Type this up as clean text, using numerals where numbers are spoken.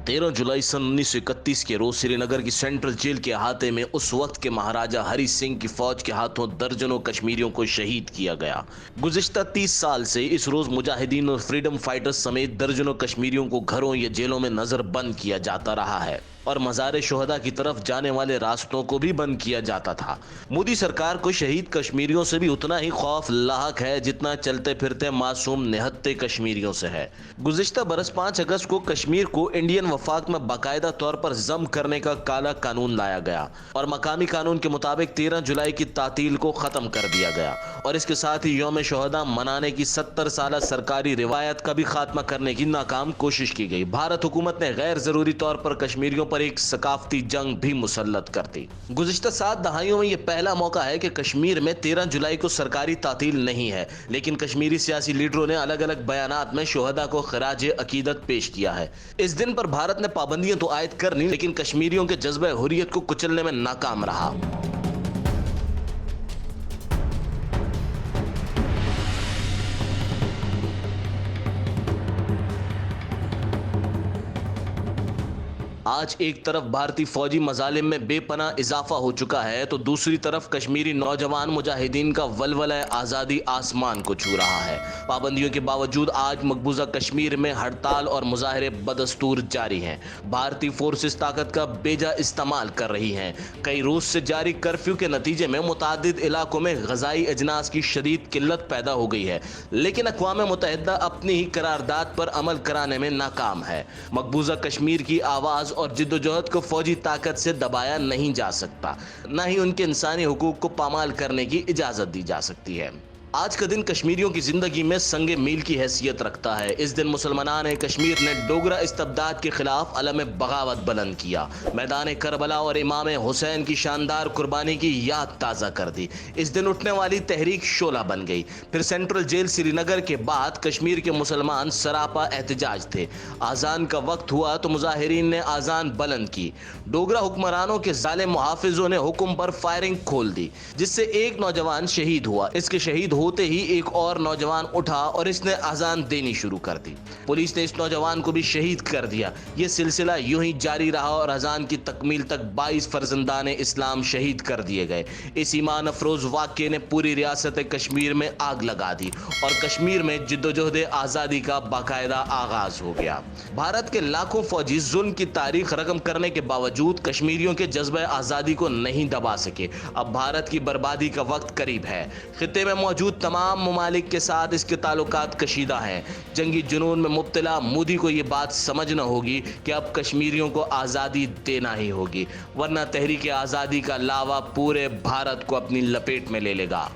13 जुलाई सन 1931 के रोज श्रीनगर की central jail के अहाते में उस वक्त के महाराजा हरि सिंह की फौज के हाथों दर्जनों कश्मीरियों को शहीद किया गया। गुज़िश्ता 30 साल से इस रोज मुजाहिदीन और फ्रीडम फाइटर्स समेत दर्जनों कश्मीरियों को घरों या जेलों में नजरबंद किया जाता रहा है और मज़ार शोहदा की तरफ जाने वाले रास्तों को भी बंद किया जाता था। मोदी सरकार को शहीद कश्मीरियों से भी उतना ही खौफ लाहक है जितना चलते फिरते मासूम निहत्ते कश्मीरियों से है। गुज़िश्ता बरस 5 अगस्त को कश्मीर को इंडियन वफाक में बाकायदा तौर पर जम करने का काला कानून लाया गया और मकामी कानून के मुताबिक 13 जुलाई की तातील को खत्म कर दिया गया और इसके साथ ही यौम शोहदा मनाने की 70 साल सरकारी रिवायत का भी खात्मा करने की नाकाम कोशिश की गई। भारत हुकूमत ने गैर जरूरी तौर पर कश्मीरियों पर एक सकाफती जंग भी मुसल्लत कर दी। गुज़िश्ता 7 दहाइयों में यह पहला मौका है कि कश्मीर में 13 जुलाई को सरकारी तातील नहीं है, लेकिन कश्मीरी सियासी लीडरों ने अलग अलग बयानात में शोहदा को खराज अकीदत पेश किया है। इस दिन पर भारत ने पाबंदियां तो आयद करनी, लेकिन कश्मीरियों के जज्बे हुर्रियत को कुचलने में नाकाम रहा। आज एक तरफ भारतीय फौजी मजालिम में बेपनाह इजाफा हो चुका है तो दूसरी तरफ कश्मीरी नौजवान मुजाहिदीन का वलवला आज़ादी आसमान को छू रहा है। पाबंदियों के बावजूद आज मकबूजा कश्मीर में हड़ताल और मुजाहरे बदस्तूर जारी हैं। भारतीय फोर्सेस ताकत का बेजा इस्तेमाल कर रही हैं। कई रोज से जारी कर्फ्यू के नतीजे में मुतादिद इलाकों में ग़िज़ाई अजनास की शदीद किल्लत पैदा हो गई है, लेकिन अक़वाम मुत्तहिदा अपनी ही करारदाद पर अमल कराने में नाकाम है। मकबूजा कश्मीर की आवाज़ और जिद्दोजहद को फौजी ताकत से दबाया नहीं जा सकता, न ही उनके इंसानी हुकूक को पामाल करने की इजाज़त दी जा सकती है। आज का दिन कश्मीरियों की जिंदगी में संगे मील की हैसियत रखता है। इस दिन मुसलमानान कश्मीर ने डोगरा इस्तबदाद के खिलाफ अलम बगावत बुलंद किया, मैदान करबला और इमाम हुसैन की शानदार कुर्बानी की याद ताज़ा कर दी। इस दिन उठने वाली तहरीक शोला बन गई। फिर सेंट्रल जेल श्रीनगर के बाद कश्मीर के मुसलमान सरापा एहतजाज थे। आज़ान का वक्त हुआ तो मुजाहिरीन ने आज़ान बुलंद की। डोगरा हुक्मरानों के जालिम मुहाफिजों ने हुक्म पर फायरिंग खोल दी, जिससे एक नौजवान शहीद हुआ। इसके शहीद होते ही एक और नौजवान उठा और इसने अजान देनी शुरू कर दी। पुलिस ने इस नौजवान को भी शहीद कर दिया। यह सिलसिला यूं ही जारी रहा और अजान की तकमील तक 22 फर्जंदान इस्लाम शहीद कर दिए गए। इस ईमान अफरोज वाक़े ने पूरी रियासत कश्मीर में आग लगा दी और कश्मीर में जिद्दोजहद आज़ादी का बाकायदा आगाज हो गया। भारत के लाखों फौजी जुल्म की तारीख रकम करने के बावजूद कश्मीरियों के जज्बे आज़ादी को नहीं दबा सके। अब भारत की बर्बादी का वक्त करीब है। खित्ते में मौजूद तमाम ममालिक के साथ इसके ताल्लुकात कशीदा हैं। जंगी जुनून में मुब्तला मोदी को ये बात समझना होगी कि अब कश्मीरियों को आज़ादी देना ही होगी, वरना तहरीक आज़ादी का लावा पूरे भारत को अपनी लपेट में ले लेगा।